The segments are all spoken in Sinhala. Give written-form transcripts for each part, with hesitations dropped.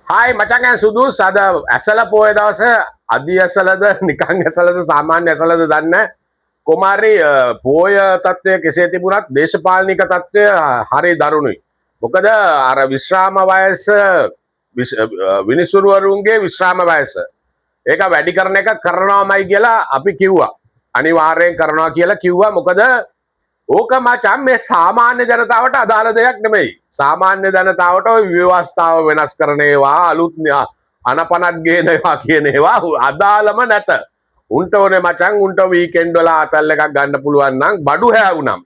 හායි මචං සුදුස් අද ඇසල පොය දවස අධි ඇසලද නිකං ඇසලද සාමාන්‍ය ඇසලද දන්න කොමාරි පෝය තත්ත්වය කෙසේ තිබුණත් දේශපාලනික තත්ත්වය හරි දරුණුයි. මොකද අර විශ්‍රාම වයස විනිසුරුවරුන්ගේ විශ්‍රාම වයස ඒක වැඩි කරන එක කරනවාමයි කියලා අපි කිව්වා. අනිවාර්යෙන් කරනවා කියලා කිව්වා. මොකද ඕක මචං මේ සාමාන්‍ය ජනතාවට අදාළ දෙයක් නෙමෙයි. සාමාන්‍ය ජනතාවට ওই ව්‍යවස්ථාව වෙනස් කරන ඒවා අලුත් අනපනක් ගේන ඒවා කියන ඒවා අදාළම නැත. උන්ට ඕනේ මචං උන්ට වීකෙන්ඩ් වල ආතල් එකක් ගන්න පුළුවන් නම් බඩු හැවුනම්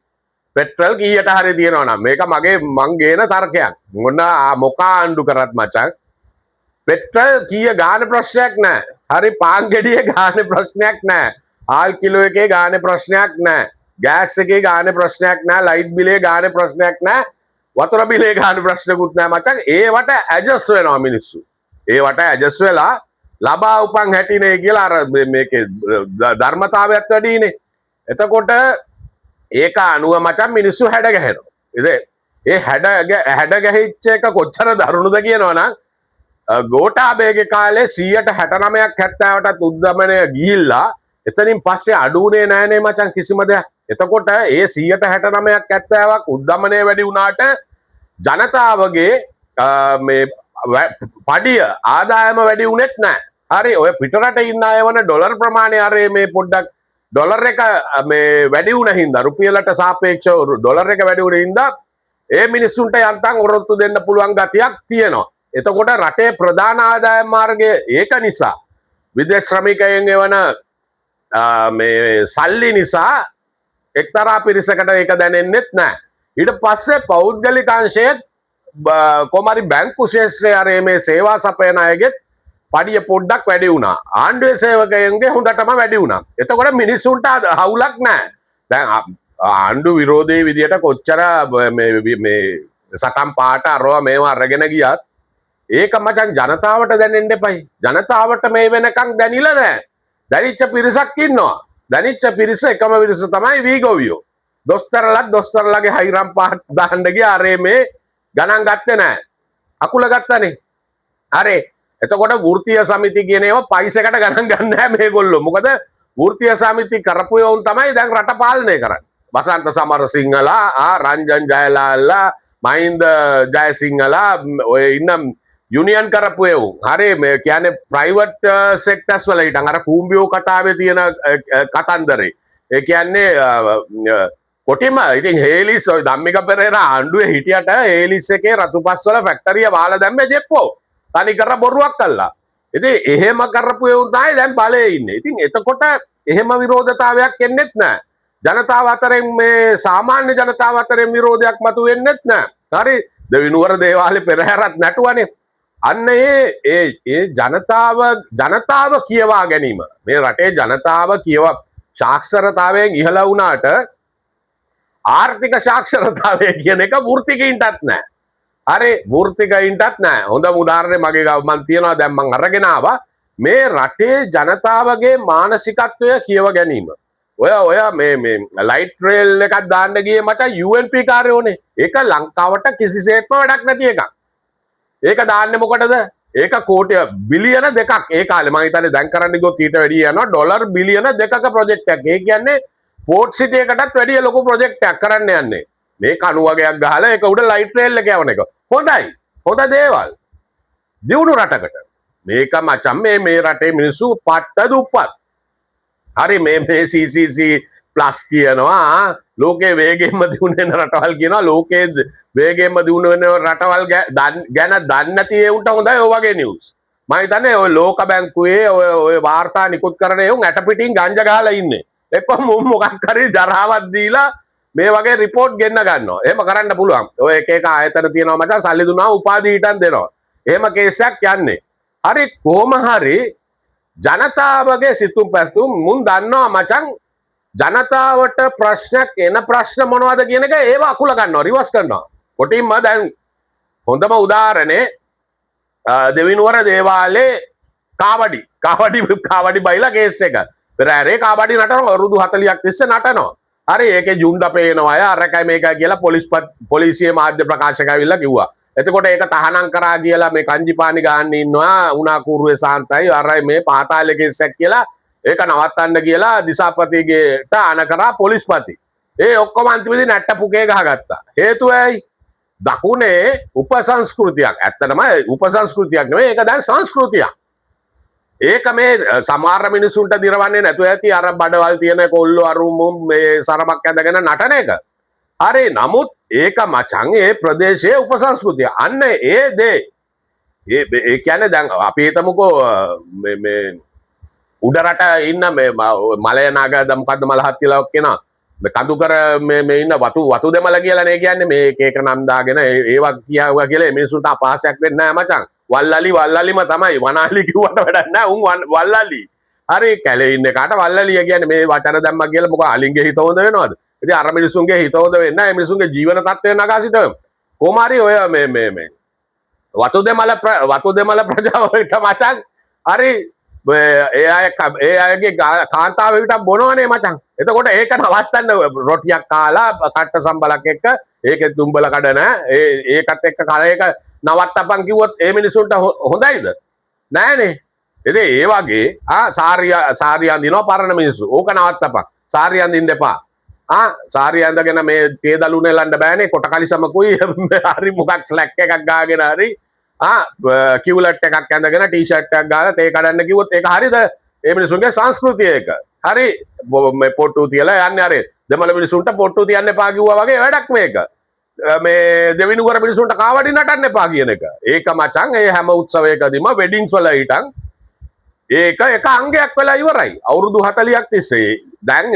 පෙට්‍රල් කීයට හරි තියෙනවා නම් මේක මං ගේන තර්කයක්. මොකා ආණ්ඩු කරත් මචං පෙට්‍රල් කීය ගාන ප්‍රශ්නයක් නැහැ. හරි පාන් ගෙඩියේ ගාන ප්‍රශ්නයක් නැහැ. ආල් කිලෝ එකේ ගාන ප්‍රශ්නයක් නැහැ. ගෑස් එකේ ගාන ප්‍රශ්නයක් නැහැ. ලයිට් බිලේ ගාන ප්‍රශ්නයක් නැහැ. වතුර බිලේ ගාන ප්‍රශ්නකුත් නැහැ මචං. ඒවට ඇඩ්ජස්ට් වෙනවා මිනිස්සු. ඒවට ඇඩ්ජස්ට් වෙලා ලබා උපන් හැටිනේ කියලා අර මේකේ ධර්මතාවයත් වැඩිනේ. එතකොට ඒක අනුව මචං මිනිස්සු හැඩ ගැහෙනවා. ඉතින් ඒ හැඩ ගැහිච්ච එක කොච්චර දරුණුද කියනවනම් ගෝඨාභයගේ කාලේ 69ක් 70ටත් උද්දමනය ගිහිල්ලා එතනින් පස්සේ අඩුුනේ නෑනේ මචං කිසිම දෙයක්. එතකොට ඒ 69ක් 70ක් උද්දමනය වැඩි වුණාට ජනතාවගේ මේ පඩිය ආදායම වැඩි වුණෙත් නෑ. හරි ඔය පිටරට ඉන්න අය වන ඩොලර් ප්‍රමාණය අර මේ පොඩ්ඩක් ඩොලර් එක මේ වැඩි වුණ හින්දා රුපියලට සාපේක්ෂව ඩොලර් එක වැඩි වුණ හින්දා ඒ මිනිස්සුන්ට යන්තම් ඔරොත්තු දෙන්න පුළුවන් ගතියක් තියෙනවා. එතකොට රටේ ප්‍රධාන ආදායම් මාර්ගය ඒක නිසා විදේශ ශ්‍රමිකයන් එවන මේ සල්ලි නිසා එක්තරා පිරිසකට ඒක දැනෙන්නෙත් නැහැ. ඊට පස්සේ පෞද්ගලික අංශයේත් කොමාරි බැංකු ශාස්ත්‍රයේ අර මේ සේවා සපයන අයගෙත් පඩිය පොඩ්ඩක් වැඩි වුණා. ආණ්ඩුවේ සේවකයන්ගේ හොඳටම වැඩි වුණා. එතකොට මිනිස්සුන්ට හවුලක් නැහැ. දැන් ආණ්ඩු විරෝධී විදියට කොච්චර මේ සටන් පාට අරවා මේවා අරගෙන ගියත් ඒක මචං ජනතාවට දැනෙන්න එපයි. ජනතාවට මේ වෙනකන් දැනිලා නැහැ. දැනිච්ච පිරිසක් ඉන්නවා. දැනිච්ච පිරිස එකම පිරිස තමයි වීගොවියෝ. දොස්තරලගේ හයිරම් පාට දාන්න ගියා අර මේ ගණන් ගත්තේ නැහැ. අකුල ගත්තනේ. හරි. එතකොට වෘත්තීය සමිති කියන ඒවා පයිසකට ගණන් ගන්න නැහැ මේගොල්ලෝ. මොකද වෘත්තීය සමිති කරපු යෝන් තමයි දැන් රට පාලනය කරන්නේ. වසන්ත සමරසිංහලා රංජන් ජයලාල්ලා මහින්ද ජයසිංහලා ඔය ඉන්න යුනියන් කරපු එවුන්. හරි මේ කියන්නේ ප්‍රයිවට් සෙක්ටර්ස් වල හිටන් අර කූඹියෝ කතාවේ තියෙන කතන්දරේ. ඒ කියන්නේ කොටිම ඉතින් හේලිස් ඔය ධම්මික පෙරේරා ආණ්ඩුවේ හිටියට හේලිස් එකේ රතුපස් වල ෆැක්ටරිය වහලා දැම්මේ ජෙප්පෝ. තනි කර බොරුවක් කළා. ඉතින් එහෙම කරපු එවුන් තමයි දැන් බලයේ ඉන්නේ. ඉතින් එතකොට එහෙම විරෝධතාවයක් එන්නෙත් නැහැ. ජනතාව අතරින් මේ සාමාන්‍ය ජනතාව අතරින් විරෝධයක් මතුවෙන්නෙත් නැහැ. හරි දෙවිනුවර දේවාලේ පෙරහැරත් නැටුවනේ. අන්න ඒ ජනතාව කියවා ගැනීම මේ රටේ ජනතාව කියවා සාක්ෂරතාවයෙන් ඉහළ වුණාට ආර්ථික සාක්ෂරතාවය කියන එක වෘත්තිකයින්ටත් නැහැ. හරි වෘත්තිකයින්ටත් නැහැ. හොඳම උදාහරණය මගේ ගාව මන් තියනවා දැන් මං අරගෙන ආවා මේ රටේ ජනතාවගේ මානසිකත්වය කියව ගැනීම. ඔය මේ ලයිට් රේල් එකක් දාන්න ගියේ මචං UNP කාර්යෝනේ. ඒක ලංකාවට කිසිසේත්ම වැඩක් නැති එකක්. ඒක දාන්නේ මොකටද? ඒක කෝටි බිලියන 2ක් ඒ කාලේ මම හිතන්නේ දැන් කරන්න ගියොත් ඊට වැඩිය යනවා ඩොලර් බිලියන 2ක ප්‍රොජෙක්ට් එකක්. ඒ කියන්නේ පෝට් සිටි එකටත් වැඩිය ලොකු ප්‍රොජෙක්ට් එකක් කරන්න යන්නේ. මේ කණු වගේක් ගහලා ඒක උඩ ලයිට් රේල් එක යවන එක. හොඳයි. හොඳ දේවල්. දියුණු රටකට. මේක මචං මේ රටේ මිනිස්සු පට්ට දුප්පත්. හරි මේ CCC ප්ලස් කියනවා ලෝකේ වේගෙන්ම දියුණු වෙන රටවල් කියනවා ලෝකේ වේගෙන්ම දියුණු වෙන රටවල් ගැන දන්නේ නැති ඒුන්ට හොඳයි ඔය වගේ නිවුස්. මම හිතන්නේ ඔය ලෝක බැංකුවේ ඔය වාර්තා නිකුත් කරන ඒුන් ඇට පිටින් ගංජා ගහලා ඉන්නේ. එක්ක මොකක් හරි ජරාවක් දීලා මේ වගේ රිපෝට් ගෙන්න ගන්නවා. එහෙම කරන්න පුළුවන්. ඔය එක ආයතන තියෙනවා මචං සල්ලි දුන්නා උපාධි ඊටන් දෙනවා. එහෙම කේසයක් යන්නේ. හරි කොහොම හරි ජනතාවගේ සිතුම් පැතුම් මුන් දන්නවා මචං ජනතාවට ප්‍රශ්නයක් එන ප්‍රශ්න මොනවද කියන එක ඒව අකුල ගන්නවා රිවර්ස් කරනවා. කොටින්ම දැන් හොඳම උදාහරණේ දෙවිනුවර දේවාලේ කාවඩි බයිලා කේස් එක. පෙරහැරේ කාවඩි නටනවා අවුරුදු 40ක් තිස්සේ නටනවා. හරි ඒකේ ජුන්ඩ පේනවා අය අරකයි මේකයි කියලා පොලිසිය මාධ්‍ය ප්‍රකාශක ඇවිල්ලා කිව්වා. එතකොට ඒක තහනම් කරා කියලා මේ කංජිපානි ගන්න ඉන්නවා උනා කූරුවේ සාන්තයි අරයි මේ පාතාලේ කෙස්සක් කියලා ඒක නවත්තන්න කියලා දිසාපතිගේට අන කරා පොලිස්පති. ඒ ඔක්කොම අන්තිමේදී නැට්ට පුකේ ගහගත්තා. හේතුව ඇයි? දකුණේ උපසංස්කෘතියක්. ඇත්තටම උපසංස්කෘතියක් නෙවෙයි ඒක දැන් සංස්කෘතියක්. ඒක මේ සමහර මිනිසුන්ට දිරවන්නේ නැතුව ඇති අර බඩවල් තියෙන කොල්ලෝ අරුමුම් මේ සරමක් ඇඳගෙන නටන එක. හරි නමුත් ඒක මචං ඒ ප්‍රදේශයේ උපසංස්කෘතිය. අන්න ඒ දේ ඒ කියන්නේ දැන් අපි හිතමුකෝ මේ උඩරට ඉන්න මේ මලයනාග මොකද්ද මලහත් කියලා කෙනා මේ කඳුකර මේ ඉන්න වතු දෙමළ කියලානේ කියන්නේ මේ එක එක නම් දාගෙන ඒවා කියවුවා කියලා මිනිසුන්ට අපහාසයක් වෙන්නේ නැහැ මචං. වල්ලලිම තමයි වනාලි කිව්වට වැඩක් නැහැ උන් වල්ලලි. හරි කැලේ ඉන්න කාට වල්ලලිය කියන්නේ මේ වචන දැම්මා කියලා මොකද අලින්ගේ හිත හොඳ වෙනවද? ඉතින් අර මිනිසුන්ගේ හිත හොඳ වෙන්නේ නැහැ. මිනිසුන්ගේ ජීවන තත්ත්වය නගා සිටව. කොහොම හරි ඔය මේ වතු දෙමළ ප්‍රජාවට මචං හරි ඒ අයගේ කාන්තාව විතර බොනවනේ මචං. එතකොට ඒක නවත්තන්න රොටියක් කාලා කට්ට සම්බලක් එක්ක ඒකේ තුම්බල කඩ නැහැ. ඒකත් එක්ක කලයක නවත්තපන් කිව්වොත් ඒ මිනිසුන්ට හොඳයිද? නෑනේ. ඉතින් ඒ වගේ සාරිය අඳිනවා පරණ මිනිස්සු. ඕක නවත්තපන්. සාරිය අඳින්න එපා. සාරිය අඳගෙන මේ තේදලු නෙලන්න බෑනේ. කොට කලිසමකුයි හරි මොකක් ස්ලැක් එකක් ගාගෙන හරි කිව්ලට් එකක් ඇඳගෙන ටී-ෂර්ට් එකක් ගාලා තේ කඩන්න කිව්වොත් ඒක හරිද? ඒ මිනිසුන්ගේ සංස්කෘතිය ඒක. හරි මේ පොට්ටු තියලා යන්නේ හරි. දෙමළ මිනිසුන්ට පොට්ටු තියන්න එපා කිව්වා වගේ වැඩක් මේක. මේ දෙවිනුවර මිනිසුන්ට කාවඩි නටන්න එපා කියන එක. ඒක මචං ඒ හැම උත්සවයකදීම වෙඩින්ග්ස් වල හිටන් ඒක එක අංගයක් වෙලා ඉවරයි. අවුරුදු 40ක් තිස්සේ. දැන්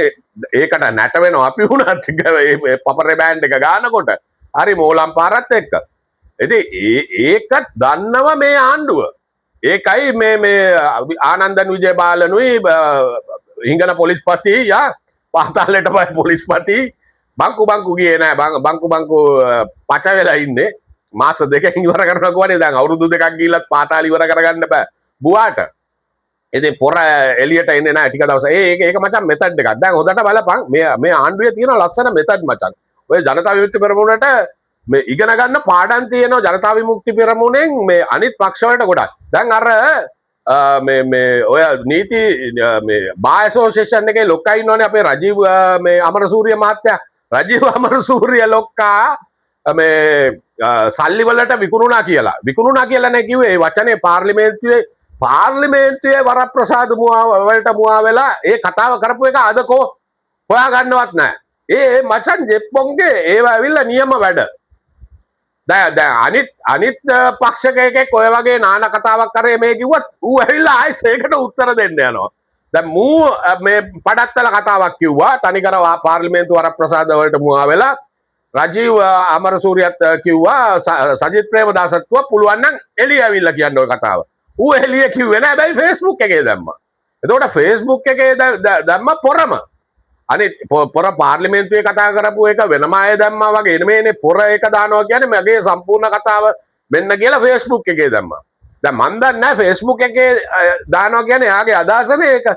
ඒකට නැට වෙනවා අපි වුණත් මේ පපරේ බෑන්ඩ් එක ගන්නකොට. හරි මෝලම් පාරත් එක්ක. ඉතින් ඒක දන්නව මේ ආණ්ඩුව. ඒකයි මේ ආනන්දන් විජේබාලනුයි හිඟන පොලිස්පති පාතාලයට බය පොලිස්පති බංකු ගියේ නෑ බංකු පච වෙලා ඉන්නේ මාස දෙකකින් ඉවර කරනවා කොහොනේ දැන් අවුරුදු දෙකක් ගිහිල්ලත් පාතාල ඉවර කරගන්න බෑ බුවාට. ඉතින් පොර එළියට එන්නේ නෑ ටික දවස්. ඒක මචං මෙතඩ් එකක්. දැන් හොදට බලපන් මේ ආණ්ඩුවේ තියෙන ලස්සන මෙතඩ් මචං. ඔය ජනතා විමුක්ති පෙරමුණට මේ ඉගෙන ගන්න පාඩම් තියෙනවා ජනතා විමුක්ති පෙරමුණෙන් මේ අනිත් පක්ෂ වලට ගොඩක්. දැන් අර මේ ඔය නීති මේ බා ඇසෝසියේෂන් එකේ ලොක්කා ඉන්නවනේ අපේ රජීව් මේ අමරසූරිය මහත්තයා. රජීව් අමරසූරිය ලොක්කා මේ සල්ලි වලට විකුණුණා කියලා නේ කිව්වේ. ඒ වචනේ පාර්ලිමේන්තුවේ වරප්‍රසාද වලට මුවා වෙලා ඒ කතාව කරපු එක අදකෝ හොයා ගන්නවත් නැහැ. ඒ මචන් ජෙප්පොන්ගේ ඒවා ඇවිල්ලා නියම වැඩ. දැන් අනිත් පක්ෂකයෙක් ඔය වගේ නාන කතාවක් කරේ මේ කිව්වත් ඌ ඇවිල්ලා ආයෙත් ඒකට උත්තර දෙන්න යනවා. දැන් මූ මේ පඩත්තල කතාවක් කිව්වා තනිකර පාර්ලිමේන්තු වරප්‍රසාද වලට මුවා වෙලා රජීව් අමරසූරියත් කිව්වා සජිත් ප්‍රේමදාසත් කිව්වා පුළුවන් නම් එළිය ඇවිල්ලා කියන්න ඔය කතාව. ඌ එළිය කිව්වේ නෑ හැබැයි Facebook එකේ දැම්මා. එතකොට Facebook එකේ දැම්ම පොරම අනිත් පොර පාර්ලිමේන්තුවේ කතා කරපු එක වෙනම අය දැම්මා වගේ නෙමෙයිනේ පොර එක දානවා කියන්නේ මගේ සම්පූර්ණ කතාව මෙන්න කියලා Facebook එකේ දැම්මා. දැන් මන් දන්නේ නැහැ Facebook එකේ දානවා කියන්නේ එයාගේ අදහසනේ ඒක.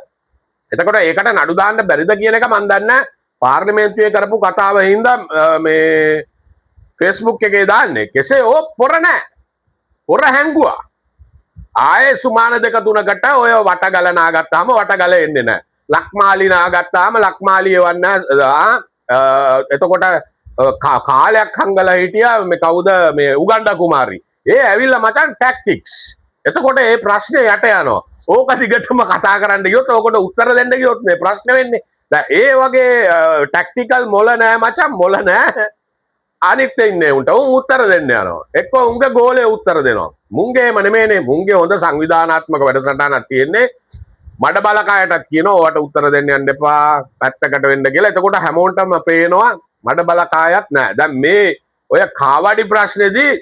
එතකොට ඒකට නඩු දාන්න බැරිද කියන එක මන් දන්නේ නැහැ. පාර්ලිමේන්තුවේ කරපු කතාව හින්දා මේ Facebook එකේ දාන්නේ. කෙසේ හෝ පොර නැහැ. පොර හැංගුවා. ආයේ සුමාන දෙක තුනකට ඔය වටගල නාගත්තාම වටගල එන්නේ නැහැ. ලක්මාලි නාගත්තාම ලක්මාලි එවන්න එතකොට කාලයක් හංගලා හිටියා මේ කවුද මේ උගණ්ඩා කුමාරි. ඒ ඇවිල්ලා මචං ටැක්ටික්ස්. එතකොට ඒ ප්‍රශ්නේ යට යනවා. ඕක දිගටම කතා කරන්න ගියොත් ඕකට උත්තර දෙන්න ගියොත් මේ ප්‍රශ්න වෙන්නේ. දැන් ඒ වගේ ටැක්ටිකල් මොළ නෑ මචං මොළ නෑ. අනිත් ඉන්නේ උන්ට උන් උත්තර දෙන්න යනවා. එක්ක උන්ගේ ගෝලේ උත්තර දෙනවා. මුංගේම නෙමෙයිනේ මුංගේ හොඳ සංවිධානාත්මක වැඩසටහනක් තියෙන්නේ. මඩ බලකායටත් කියනවා ඔයාට උත්තර දෙන්න යන්න එපා පැත්තකට වෙන්න කියලා. එතකොට හැමෝටම පේනවා මඩ බලකායක් නැහැ. දැන් මේ ඔය කාවඩි ප්‍රශ්නේදී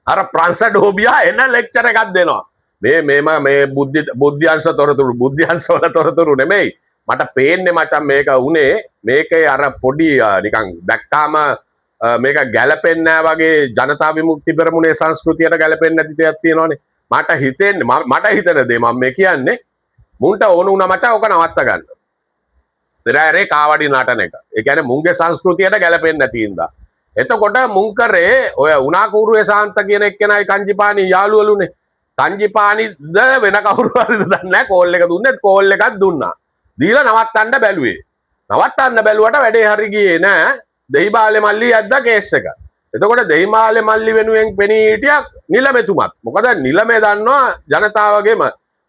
අර ප්‍රන්සඩෝබියා එන ලෙක්චර් එකක් දෙනවා. මේ බුද්ධ්‍යංශ වල තොරතුරු නෙමෙයි. මට පේන්නේ මචං මේක උනේ මේකේ අර පොඩි නිකන් දැක්කාම මේක ගැලපෙන්නේ නැහැ වගේ ජනතා විමුක්ති පෙරමුණේ සංස්කෘතියට ගැලපෙන්නේ නැති දෙයක් තියෙනවානේ. මට හිතෙන දේ මම මේ කියන්නේ මුන්ට ඕන වුණා මචං ඔක නවත්ත ගන්න. පෙරහැරේ කාවඩි නටන එක. ඒ කියන්නේ මුන්ගේ සංස්කෘතියට ගැලපෙන්නේ නැති ඉඳා. එතකොට මුන් කරේ ඔය උනාකූරුවේ සාන්ත කියන එක්කෙනයි කංජිපාණි යාළුවලුනේ. කංජිපාණිද වෙන කවුරු හරිද දන්නේ නැහැ. කෝල් එක දුන්නේ කෝල් එකක් දුන්නා. දීලා නවත්තන්න බැලුවේ. නවත්තන්න බැලුවට වැඩේ හරි ගියේ නෑ. දෙහිබාලේ මල්ලි ඇද්දා කේස් එක. එතකොට දෙහිමාලේ මල්ලි වෙනුවෙන් පෙනී හිටියා නිලමෙතුමත්. මොකද නිලමේ දන්නවා ජනතාවගේම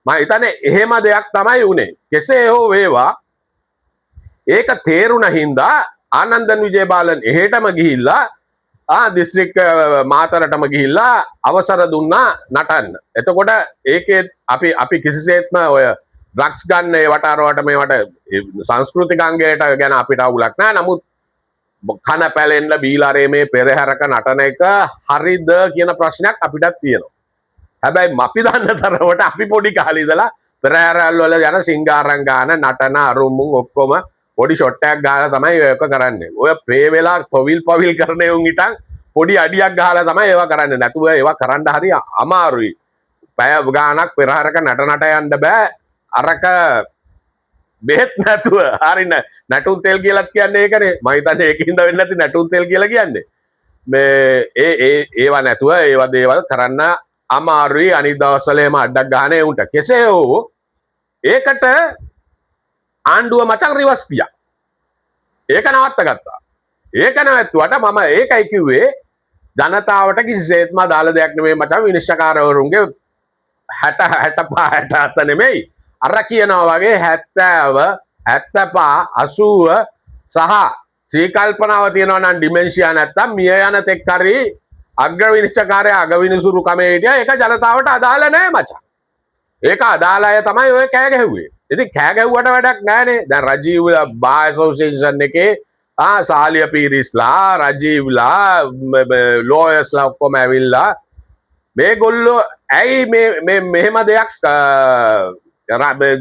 මම හිතන්නේ එහෙම දෙයක් තමයි උනේ. කෙසේ හෝ වේවා ඒක තේරුණ හින්දා ආනන්දන් විජේබාලන් එහෙටම ගිහිල්ලා දිස්ත්‍රික් මාතරටම ගිහිල්ලා අවසර දුන්නා නටන්න. එතකොට ඒකේ අපි කිසිසේත්ම ඔය ඩ්‍රග්ස් ගන්න ඒවට අරවට මේවට සංස්කෘතික අංගයට ගැන අපිට අවුලක් නැහැ. නමුත් කන පැලෙන්න බීලාරේ මේ පෙරහැරක නටන එක හරිද කියන ප්‍රශ්නයක් අපිටත් තියෙනවා. හැබැයි අපි දන්න තරමට අපි පොඩි කාලේ ඉඳලා පෙරහැරවල වල යන සිංගාරම් ගාන නටන අරුමුන් ඔක්කොම පොඩි ෂොට් එකක් ගහලා තමයි ඒක කරන්නේ. ඔය ප්‍රේ වෙලා පවිල් කරන උන් හිටන් පොඩි අඩියක් ගහලා තමයි ඒවා කරන්නේ. නැතුව ඒවා කරන්න හරි අමාරුයි. පැය ගානක් පෙරහැරක නට යන්න බෑ. අරක බෙහෙත් නැතුව හරින නැටුම් තෙල් කියලාත් කියන්නේ ඒකනේ. මම හිතන්නේ ඒකින්ද වෙන්නේ නැති නැටුම් තෙල් කියලා කියන්නේ. මේ ඒවා නැතුව ඒවා දේවල් කරන්න අමාරුයි. අනිත් දවස්වල එම අඩක් ගහන්නේ උන්ට. කෙසේ හෝ ඒකට ආණ්ඩුව මචං රිවර්ස් ගියා. ඒක නවත්ත ගත්තා. ඒක නැවැත්තුවට මම ඒකයි කිව්වේ ජනතාවට කිසිසේත්ම දාලා දෙයක් නෙමෙයි මචං විනිශ්චයකාරවරුන්ගේ 60 65 නෙමෙයි. අර කියනවා වගේ 70 75 80 සහ සීකල්පනාව තියෙනවා නම් ඩිමෙන්ෂියා නැත්තම් මිය යන තෙක් හරි අග්‍ර විනිශ්චයකාරයා අග විනිසුරු කමේ හිටියා. ඒක ජනතාවට අදාළ නැහැ මචං. ඒක අදාළ අය තමයි ඔය කෑ ගැහුවේ. ඉතින් කෑ ගැහුවට වැඩක් නැහනේ. දැන් රජීව් බාර් ඇසෝසියේෂන් එකේ සාලිය පීරිස්ලා රජීව්ලා ලෝයර්ස්ලා ඔක්කොම ඇවිල්ලා මේගොල්ලෝ ඇයි මේ මෙහෙම දෙයක්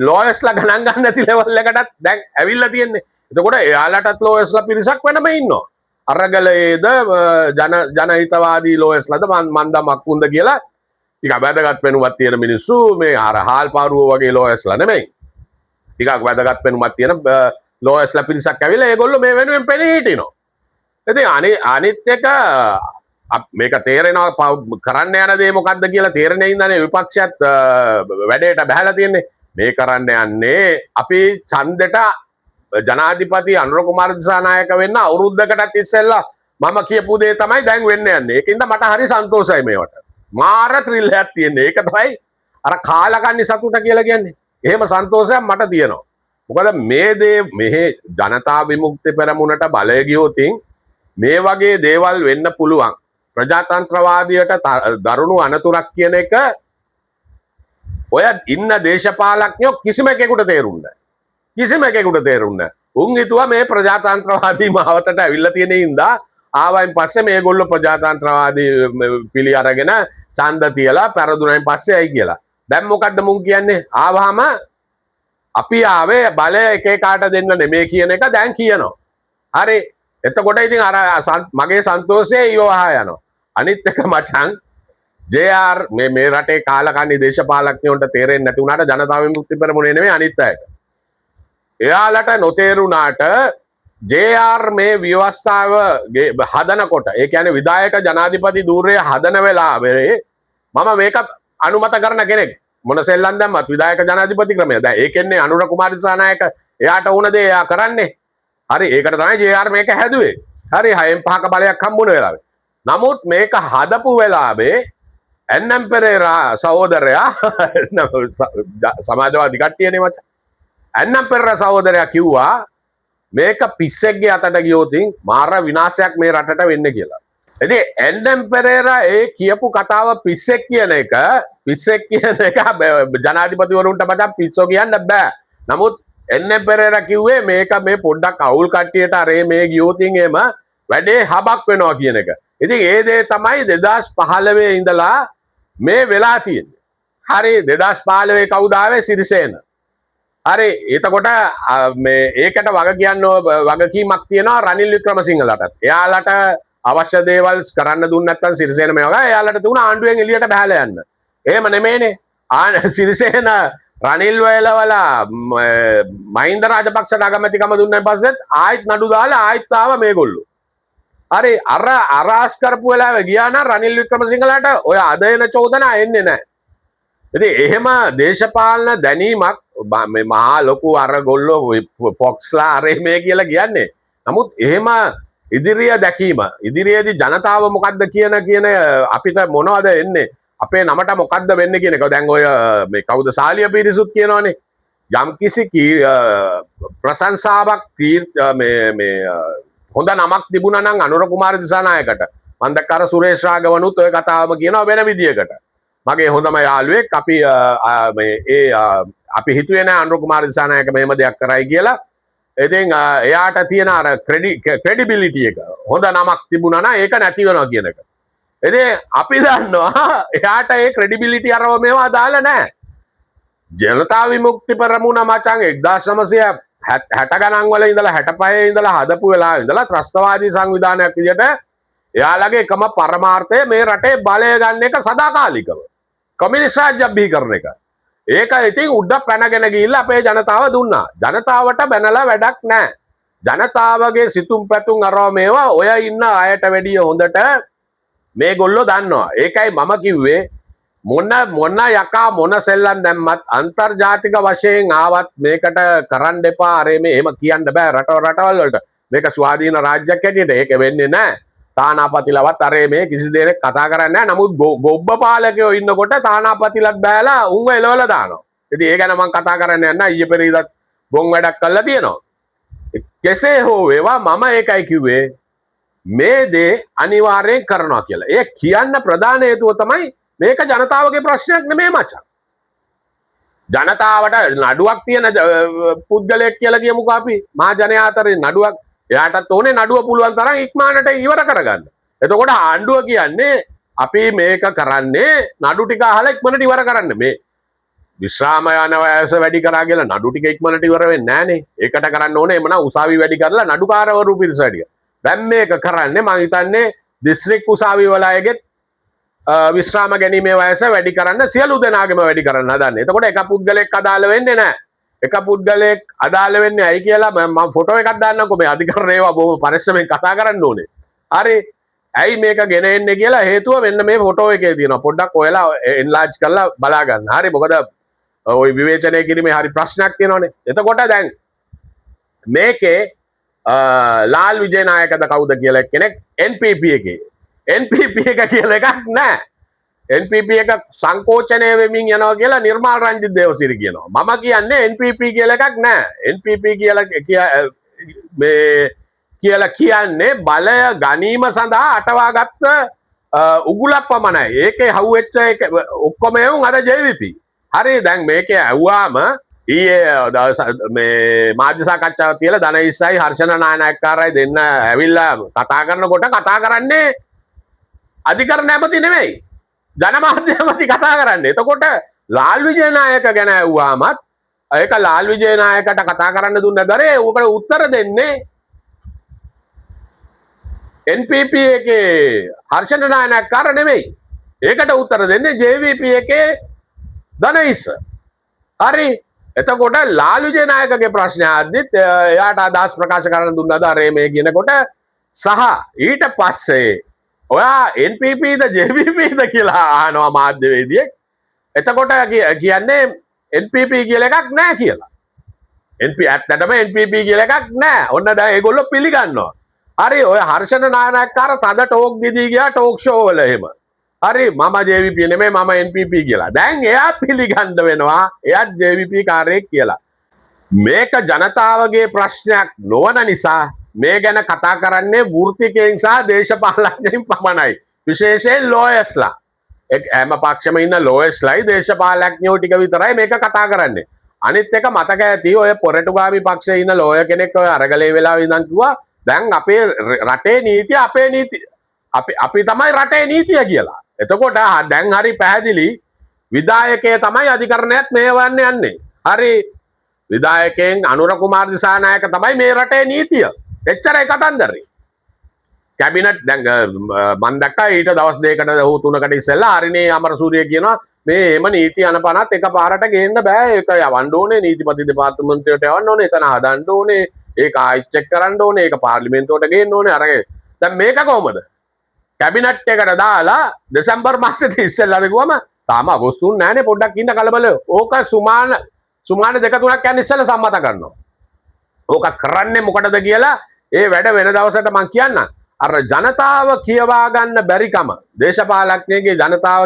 ලෝයර්ස්ලා ගණන් ගන්න නැති ලෙවල් එකටත් දැන් ඇවිල්ලා තියෙන්නේ. එතකොට එයාලටත් ලෝයර්ස්ලා පිරිසක් වෙනම ඉන්නවා. අරගලයේද ජනහිතවාදී ලෝයර්ස්ලාද මන්දා මක්කුන්ද කියලා ටිකක් වැදගත් වෙනුමක් තියෙන මිනිස්සු මේ අර හාල් පාරුව වගේ ලෝයර්ස්ලා නෙමෙයි. ටිකක් වැදගත් වෙනුමක් තියෙන ලෝයර්ස්ලා පිරිසක් ඇවිල්ලා ඒගොල්ලෝ මේ වෙනුවෙන් පෙනී හිටිනවා. ඉතින් අනිත් එක මේක තේරෙනවා කරන්න යන දේ මොකද්ද කියලා තේරෙන්නේ ඉඳන්නේ විපක්ෂයත් වැඩේට බහලා තියෙන්නේ. මේ කරන්න යන්නේ අපි ඡන්දෙට ජනාධිපති අනුර කුමාර දිසානායක වෙන්න අවුරුද්දකටත් ඉස්සෙල්ලා මම කියපු දේ තමයි දැන් වෙන්න යන්නේ. ඒකින්ද මට හරි සන්තෝෂයි මේවට. මාර ත්‍රිල් එකක් තියෙන්නේ. ඒක තමයි අර කාලකන්ණි සතුට කියලා කියන්නේ. එහෙම සන්තෝෂයක් මට තියෙනවා. මොකද මේ දේ මෙහි ජනතා විමුක්ති පෙරමුණට බලය ගියොතින් මේ වගේ දේවල් වෙන්න පුළුවන්. ප්‍රජාතන්ත්‍රවාදයට දරුණු අනතුරක් කියන එක ඔය ඉන්න දේශපාලඥයෝ කිසිම කෙනෙකුට තේරුන්නේ නැහැ. කිසිම කෙනෙකුට තේරුන්නේ නැහැ. උන් හිතුවා මේ ප්‍රජාතන්ත්‍රවාදී මාවතට ඇවිල්ලා තියෙන ඉඳා ආවයින් පස්සේ මේගොල්ලෝ ප්‍රජාතන්ත්‍රවාදී පිළි අරගෙන ඡන්ද තියලා පෙරදුනයින් පස්සේ ඇයි කියලා. දැන් මොකද්ද මුන් කියන්නේ? ආවහම අපි ආවේ බලය එක එකාට දෙන්න නෙමෙයි කියන එක දැන් කියනවා. හරි. එතකොට ඉතින් අර මගේ සන්තෝෂය ඊවහා යනවා. අනිත් එක මචං JR මේ රටේ කාලකන්ණි දේශපාලඥයන්ට තේරෙන්නේ නැති වුණාට ජනතා විමුක්ති පෙරමුණේ නෙමෙයි අනිත් අයට. එයාලට නොතේරුණාට JR මේ ව්‍යවස්ථාව හදනකොට ඒ කියන්නේ විධායක ජනාධිපති ධූරය හදන වෙලාවේ මම මේක අනුමත කරන කෙනෙක්. මොන සෙල්ලම් දැම්මත් විධායක ජනාධිපති ක්‍රමය. දැන් ඒකෙන්නේ අනුර කුමාර දිසානායක එයාට ඕන දේ එයා කරන්නේ. හරි ඒකට තමයි JR මේක හැදුවේ. හරි 6න් 5ක බලයක් හම්බුන වෙලාවේ. නමුත් මේක හදපු වෙලාවේ NM පෙරේරා සහෝදරයා සමාජවාදී කට්ටියනේ මචං. NM පෙරේරා සහෝදරයා කිව්වා මේක පිස්සෙක්ගේ අතට ගියොතින් මාර විනාශයක් මේ රටට වෙන්නේ කියලා. ඉතින් NM පෙරේරා ඒ කියපු කතාව පිස්සෙක් කියන එක ජනාධිපතිවරුන්ට මචං පිස්සෝ කියන්න බෑ. නමුත් NM පෙරේරා කිව්වේ මේක මේ පොඩ්ඩක් අවුල් කට්ටියට අරේ මේ ගියොතින් එම වැඩේ හබක් වෙනවා කියන එක. ඉතින් ඒ දේ තමයි 2015 ඉඳලා මේ වෙලා තියෙන්නේ. හරි 2015 කවුද ආවේ? සිරිසේන. හරි එතකොට මේ ඒකට වගකීමක් තියෙනවා රනිල් වික්‍රමසිංහලටත්. එයාලට අවශ්‍ය දේවල් කරන්න දුන්නේ නැත්නම් සිරිසේන මේ වගේ එයාලට තුන ආණ්ඩුවෙන් එළියට බහලා යන්න. එහෙම නෙමෙයිනේ. සිරිසේන රනිල් වයලවලා මහින්ද රාජපක්ෂට අගමැතිකම දුන්නාන් පස්සෙත් ආයෙත් නඩු දාලා ආයෙත් ආව මේගොල්ලෝ. හරි අරාස් කරපු වෙලාවෙ ගියා නම් රනිල් වික්‍රමසිංහලට ඔය අද එන චෝදනා එන්නේ නැහැ. ඉතින් එහෙම දේශපාලන දැනීමක් මේ මහා ලොකු අර ගොල්ලෝ ෆොක්ස්ලා අර මේ කියලා කියන්නේ. නමුත් එහෙම ඉදිරිය දැකීම ඉදිරියේදී ජනතාව මොකද්ද කියන අපිට මොනවද එන්නේ අපේ නමට මොකද්ද වෙන්නේ කියන එක දැන් ඔය මේ කවුද සාලිය පිරිසුත් කියනවනේ යම්කිසි ප්‍රශංසාවක් මේ හොඳ නමක් තිබුණා නම් අනුර කුමාර දිසානායකට මම දැක්ක අර සුරේෂ් රාගවනුත් ඔය කතාවම කියනවා වෙන විදියකට මගේ හොඳම යාළුවෙක් අපි හිතුවේ නෑ අනුර කුමාර දිසානායක මෙහෙම දෙයක් කරයි කියලා. ඉතින් එයාට තියෙන අර ක්‍රෙඩිබිලිටි එක හොඳ නමක් තිබුණා නම් ඒක නැති වෙනවා කියන එක. ඉතින් අපි දන්නවා එයාට ඒ ක්‍රෙඩිබිලිටි අරව මේවා දාලා නැහැ. ජනතා විමුක්ති පෙරමුණ මචං 1960 ගණන් වල ඉඳලා 65 ඉඳලා හදපු වෙලාවේ ඉඳලා ත්‍රස්තවාදී සංවිධානයක් විදිහට එයාලගේ එකම පරමාර්ථය මේ රටේ බලය ගන්න එක සදාකාලිකව. කොමියුනිස්ට් රාජ්‍ය බිහිකරන එක. ඒක ඉතින් උඩ පැනගෙන ගිහිල්ලා අපේ ජනතාව දුන්නා. ජනතාවට බැනලා වැඩක් නැහැ. ජනතාවගේ සිතුම් පැතුම් අරව මේවා ඔය ඉන්න අයට වැඩිය හොඳට මේගොල්ලෝ දන්නවා. ඒකයි මම කිව්වේ මොන යකා මොන සෙල්ලම් දැම්මත් අන්තර්ජාතික වශයෙන් ආවත් මේකට කරන්න එපා. අර මේ එහෙම කියන්න බෑ රටවල් වලට. මේක ස්වාධීන රාජ්‍යයක් හැටියට ඒක වෙන්නේ නැහැ. තානාපතිලවත් අර මේ කිසි දෙයක් කතා කරන්නේ නැහැ. නමුත් ගොබ්බ පාලකයෝ ඉන්නකොට තානාපතිලත් බෑලා උන්ව එලවලා දානවා. ඉතින් ඒ ගැන මම කතා කරන්නේ නැහැ. ඊයේ පෙරේදත් ගොන් වැඩක් කළා තියෙනවා. කෙසේ හෝ වේවා මම ඒකයි කිව්වේ මේ දේ අනිවාර්යෙන් කරනවා කියලා. ඒ කියන්න ප්‍රධාන හේතුව තමයි මේක ජනතාවගේ ප්‍රශ්නයක් නෙමෙයි මචං. ජනතාවට නඩුවක් තියෙන පුද්ගලයෙක් කියලා කියමුකෝ අපි. මහා ජනයා අතරේ නඩුවක් එයාටත් ඕනේ නඩුව පුළුවන් තරම් ඉක්මනට ඉවර කරගන්න. එතකොට ආණ්ඩුව කියන්නේ අපි මේක කරන්නේ නඩු ටික අහලා ඉක්මනට ඉවර කරන්න. මේ විශ්‍රාම යන වයස වැඩි කරා කියලා නඩු ටික ඉක්මනට ඉවර වෙන්නේ නැහනේ. ඒකට කරන්න ඕනේ එමනම් උසාවි වැඩි කරලා නඩුකාරවරු පිරිස වැඩි. දැන් මේක කරන්නේ මම හිතන්නේ දිස්ත්‍රික් උසාවි වල අයගෙත් විශ්‍රාම ගැනීමේ වයස වැඩි කරන්න සියලු දෙනාගේම වැඩි කරන්න හදන්නේ. එතකොට එක පුද්ගලෙක් අදාළ වෙන්නේ නැහැ. එක පුද්ගලෙක් අදාළ වෙන්නේ ඇයි කියලා මම ෆොටෝ එකක් දාන්නම්කෝ මේ අධිකරණ ඒවා බොහොම පරිස්සමෙන් කතා කරන්න ඕනේ. හරි. ඇයි මේක ගෙන එන්නේ කියලා හේතුව මෙන්න මේ ෆොටෝ එකේ තියෙනවා. පොඩ්ඩක් ඔයලා එන්ලාර්ජ් කරලා බලා ගන්න. හරි. මොකද ওই විවේචනය කිරීමේ හරි ප්‍රශ්නයක් තියෙනවානේ. එතකොට දැන් මේකේ ලාල් විජේනායකද කවුද කියලා කෙනෙක් NPP එකේ NPP එක කියලා එකක් නැහැ. NPP එක සංකෝචනය වෙමින් යනවා කියලා නිර්මාල් රංජිත් දේවසිරි කියනවා. මම කියන්නේ NPP කියලා එකක් නැහැ. NPP කියලා කියන්නේ බලය ගැනීම සඳහා අටවාගත්ත උගුලක් පමණයි. ඒකේ හවුවෙච්ච එක ඔක්කොම එවුන් අද JVP. හරි දැන් මේකේ ඇව්වාම ඊයේ මේ මාධ්‍ය සාකච්ඡාවක් තියලා ධනයිස්සයි හර්ෂණ නායකකාරයි දෙන්න ඇවිල්ලා කතා කරනකොට කතා කරන්නේ අධිකරණ ඇමති නෙමෙයි ජනමාධ්‍ය ඇමති කතා කරන්නේ. එතකොට ලාල් විජේනායක ගැන ඇහුවාමත් ඒක ලාල් විජේනායකට කතා කරන්න දුන්න දරේ උකට උත්තර දෙන්නේ NPP එකේ හර්ෂණ නායකකාර නෙමෙයි. ඒකට උත්තර දෙන්නේ JVP එකේ ධනයිස්ස. හරි. එතකොට ලාල් විජේනායකගේ ප්‍රශ්නය අද්දිත් එයාට අදහස් ප්‍රකාශ කරන්න දුන්නද අර මේ කියනකොට සහ ඊට පස්සේ ඔයා NPPද JVPද කියලා අහනවා මාධ්‍යවේදියෙක්. එතකොට කියන්නේ NPP කියලා එකක් නැහැ කියලා. ඇත්තටම NPP කියලා එකක් නැහැ. ඔන්න දැන් ඒගොල්ලෝ පිළිගන්නවා. හරි ඔය හර්ෂණ නායකකාර තද ටෝක් දීදී ගියා ටෝක් ෂෝ වල එහෙම. හරි මම JVP නෙමෙයි මම NPP කියලා. දැන් එයා පිළිගන්න වෙනවා එයාත් JVP කාර්යයක් කියලා. මේක ජනතාවගේ ප්‍රශ්නයක් නොවන නිසා මේ ගැන කතා කරන්නේ වෘත්තිකයන් සහ දේශපාලඥයින් පමණයි. විශේෂයෙන් ලෝයර්ස්ලා. හැම පක්ෂෙම ඉන්න ලෝයර්ස්ලායි දේශපාලඥයෝ ටික විතරයි මේක කතා කරන්නේ. අනිත් එක මතක ඇති ඔය පොරටුගාමි පක්ෂයේ ඉන්න ලෝයර් කෙනෙක් ඔය අරගලේ වෙලාව ඉඳන් කිව්වා දැන් අපේ රටේ නීතිය අපේ නීතිය අපි තමයි රටේ නීතිය කියලා. එතකොට දැන් හරි පැහැදිලි විධායකය තමයි අධිකරණයත් මේවන්න යන්නේ. හරි විධායකයෙන් අනුර කුමාර දිසානායක තමයි මේ රටේ නීතිය. එච්චරයි කතන්දරේ. කැබිනට් දැන් මම දැක්කා ඊට දවස් දෙකකට හෝ තුනකට ඉස්සෙල්ලා හරිනේ අමරසූරිය කියනවා මේ එහෙම නීති අනපනත් එකපාරට ගේන්න බෑ. ඒක යවන්න ඕනේ නීතිපති දෙපාර්තමේන්තුවට යවන්න ඕනේ. එතන හදන්න ඕනේ. ඒක ආයෙත් චෙක් කරන්න ඕනේ. ඒක පාර්ලිමේන්තුවට ගේන්න ඕනේ. අර දැන් මේක කොහොමද? කැබිනට් එකට දාලා දෙසැම්බර් මාසෙට ඉස්සෙල්ලාද ගිහුවම තාම අගෝස්තුන් නෑනේ පොඩ්ඩක් ඉන්න කලබල. ඕක සුමාන දෙක තුනක් යන ඉස්සෙල්ලා සම්මත කරනවා. ඕක කරන්නේ මොකටද කියලා ඒ වැඩ වෙන දවසට මං කියන්නම්. අර ජනතාව කියවා ගන්න බැරිකම දේශපාලඥයන්ගේ ජනතාව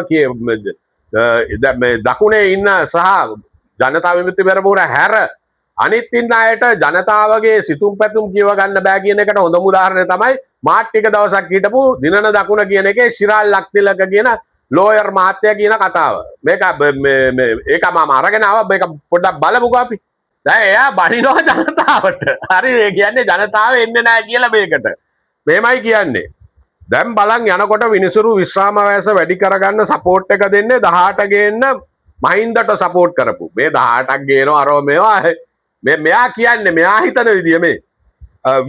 මේ දකුණේ ඉන්න සහ ජනතා විමුක්ති පෙරමුණ හැර අනිත් ඉන්න අයට ජනතාවගේ සිතුම් පැතුම් කියව ගන්න බෑ කියන එකට හොඳම උදාහරණය තමයි මාත් ටික දවසක් හිටපු දිනන දකුණ කියන එකේ ශිරාල් ලක්තිලක කියන ලෝයර් මහත්තයා කියන කතාව. මේක ඒක මම අරගෙන ආවා. මේක පොඩ්ඩක් බලමුකෝ අපි. දැන් එයා බනිනවා ජනතාවට. හරි ඒ කියන්නේ ජනතාව එන්නේ නැහැ කියලා මේකට. මේමයි කියන්නේ. දැන් බලන් යනකොට විනිසුරු විශ්‍රාම වයස වැඩි කරගන්න සපෝට් එක දෙන්නේ 18 ගේන්න මහින්දට සපෝට් කරපු. මේ 18ක් ගේනවා අරව මේවා මෙයා කියන්නේ මෙයා හිතන විදිය මේ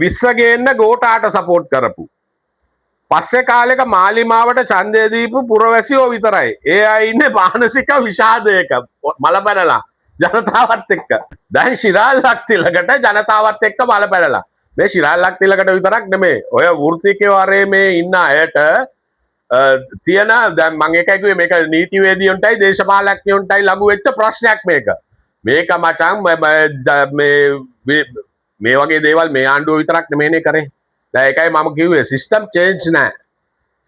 20 ගේන්න ගෝඨාට සපෝට් කරපු. පස්සේ කාලෙක මාලිමාවට ඡන්දය දීපු පුරවැසියෝ විතරයි. ඒ අය ඉන්නේ මානසික විෂාදයක මල පැනලා ජනතාවත් එක්ක. දැන් ශිරාල් ලක්තිලකට ජනතාවත් එක්ක මල පැනලා. මේ ශිරාල් ලක්තිලකට විතරක් නෙමෙයි. ඔය වෘත්තිකයෝ අරේ මේ ඉන්න අයට තියෙන දැන් මම එකයි කිව්වේ මේක නීතිවේදියන්ටයි දේශපාලඥයන්ටයි ලඟු වෙච්ච ප්‍රශ්නයක් මේක. මේක මචං මේ වගේ දේවල් මේ ආණ්ඩුව විතරක් නෙමෙයිනේ කරේ. දැන් ඒකයි මම කිව්වේ සිස්ටම් චේන්ජ් නැහැ.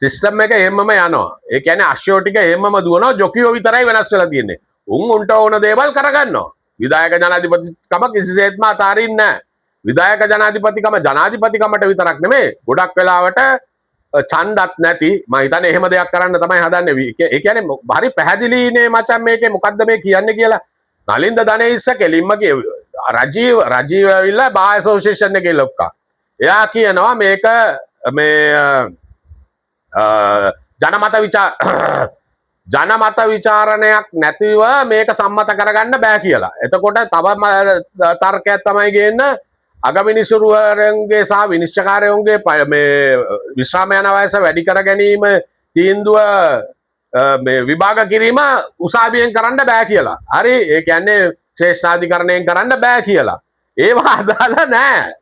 සිස්ටම් එක එහෙමම යනවා. ඒ කියන්නේ අශ්වෝ ටික එහෙමම දුවනවා ජොකියෝ විතරයි වෙනස් වෙලා තියෙන්නේ. උන්ට ඕන දේවල් කරගන්නවා. විධායක ජනාධිපතිකම කිසිසේත්ම අතාරින්නේ නැහැ. විධායක ජනාධිපතිකමට විතරක් නෙමෙයි ගොඩක් වෙලාවට ඡන්දත් නැති මම හිතන්නේ එහෙම දෙයක් කරන්න තමයි හදන්නේ. ඒ කියන්නේ හරි පැහැදිලිනේ මචං මේකේ මොකද්ද මේ කියන්නේ කියලා. නලින්ද ධනේෂ් කෙලින්ම රජීව ඇවිල්ලා බා ඇසෝසියේෂන් එකේ ලොක්කා. එයා කියනවා මේක මේ ජනමත විචාරණයක් නැතිව මේක සම්මත කරගන්න බෑ කියලා. එතකොට තව තර්කයක් තමයි ගේන්න අගවිනිසුරුවරන්ගේ සහ විනිශ්චයකාරයන්ගේ මේ විශ්‍රාම යන වයස වැඩි කර ගැනීම තීන්දුව මේ විභාග කිරීම උසාවියෙන් කරන්න බෑ කියලා. හරි ඒ කියන්නේ ශ්‍රේෂ්ඨාධිකරණයෙන් කරන්න බෑ කියලා. ඒවා අදාළ නෑ.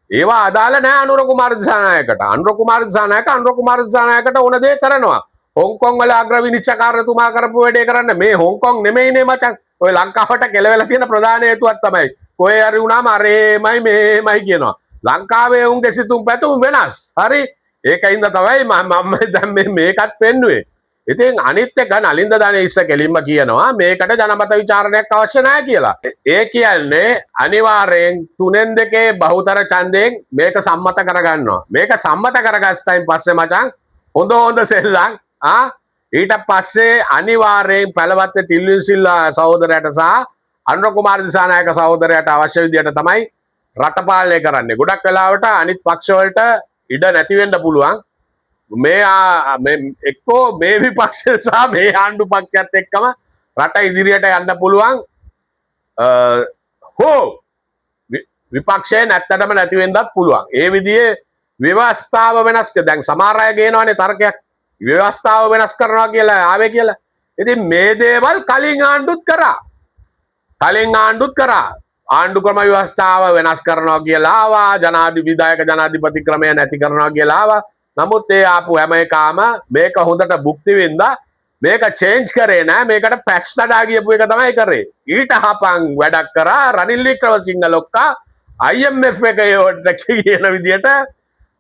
ඒවා අදාළ නෑ අනුර කුමාර දිසානායකට. අනුර කුමාර දිසානායකට ඕන දේ කරනවා. හොංකොං වල අග්‍ර විනිශ්චයකාරතුමා කරපු වැඩේ කරන්න මේ හොංකොං නෙමෙයිනේ මචං. ඔය ලංකාවට කෙලවෙලා තියෙන ප්‍රධාන හේතුවක් තමයි. කොහේ හරි වුණාම අරේමයි මේමයි කියනවා. ලංකාවේ උන්ගේ සිතුම් පැතුම් වෙනස්. හරි ඒකින්ද තමයි මම දැන් මේකත් පෙන්නුවේ. ඉතින් අනිත් එක නලින්ද ධනේෂ් කෙලින්ම කියනවා මේකට ජනමත විචාරණයක් අවශ්‍ය නැහැ කියලා. ඒ කියන්නේ අනිවාර්යෙන් 3-2 බහුතර ඡන්දයෙන් මේක සම්මත කරගන්නවා. මේක සම්මත කරගස්සයින් පස්සේ මචං හොඳ සෙල්ලම් ඊට පස්සේ අනිවාර්යෙන් පළවත්ත ටිල්වින් සිල්වා සහෝදරයට සහ අනුර කුමාර දිසානායක සහෝදරයට අවශ්‍ය විදියට තමයි රට පාලනය කරන්නේ. ගොඩක් වෙලාවට අනිත් පක්ෂ වලට ඉඩ නැති වෙන්න පුළුවන්. මේ එක්කෝ මේ විපක්ෂ සහ මේ ආණ්ඩු පක්ෂයත් එක්කම රට ඉදිරියට යන්න පුළුවන්. විපක්ෂය නැත්තටම නැති වෙන්නත් පුළුවන්. ඒ විදිහේ ව්‍යවස්ථාව වෙනස් දැන් සමහර අය ගේනවනේ තර්කයක්. ව්‍යවස්ථාව වෙනස් කරනවා කියලා ආවේ කියලා. ඉතින් මේ දේවල් කලින් ආණ්ඩුත් කරා. ආණ්ඩු ක්‍රම ව්‍යවස්ථාව වෙනස් කරනවා කියලා ආවා. විධායක ජනාධිපති ක්‍රමය නැති කරනවා කියලා ආවා. නමුත් ඒ ආපු හැම එකම මේක හොඳට භුක්ති විඳා මේක චේන්ජ් කරේ නෑ. මේකට පැච් තඩා ගියපු එක තමයි කරේ. ඊට හපන් වැඩක් කරා රනිල් වික්‍රමසිංහ ලොක්කා IMF එකේ කියන විදියට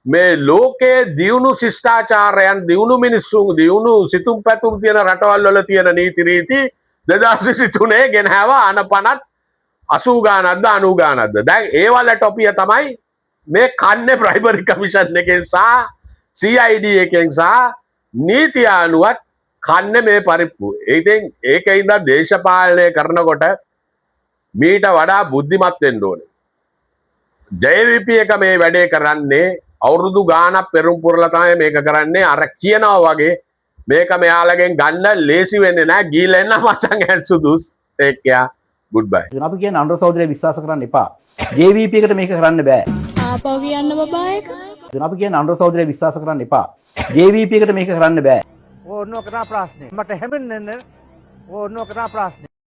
මේ ලෝකයේ දියුණු ශිෂ්ටාචාරයන් දියුණු මිනිස්සුන් දියුණු සිතුම් පැතුම් තියෙන රටවල් වල තියෙන නීති රීති 2023 ගෙනහැවා අනපනත් 80 ගානක්ද 90 ගානක්ද. දැන් ඒ වල ටොපිය තමයි මේ කන්නේ ප්‍රයිමරි කමිෂන් එකෙන් සහ CID එකෙන් සහ නීති අනුවත් කන්නේ මේ පරිප්පු. ඉතින් ඒකින්ද දේශපාලනය කරනකොට මීට වඩා බුද්ධිමත් වෙන්න ඕනේ. JVP එක මේ වැඩේ කරන්නේ අවුරුදු ගානක් පෙරම් පුරලා තමයි මේක කරන්නේ. අර කියනවා වගේ මේක මෙයාලගෙන් ගන්න ලේසි වෙන්නේ නැහැ. ගීලා එන්න මචං ඇසුදුස්. Take care. Good bye. අපි කියන අනුර සහෝදරය විශ්වාස කරන්න එපා. JVP එකට මේක කරන්න බෑ. ආපහු කියන්න බබා එක. අපි කියන අනුර සහෝදරය විශ්වාස කරන්න එපා. JVP එකට මේක කරන්න බෑ. ඕනෝ කරා ප්‍රශ්නේ. මට හැමෙන්නේ ඕනෝ කරා ප්‍රශ්නේ.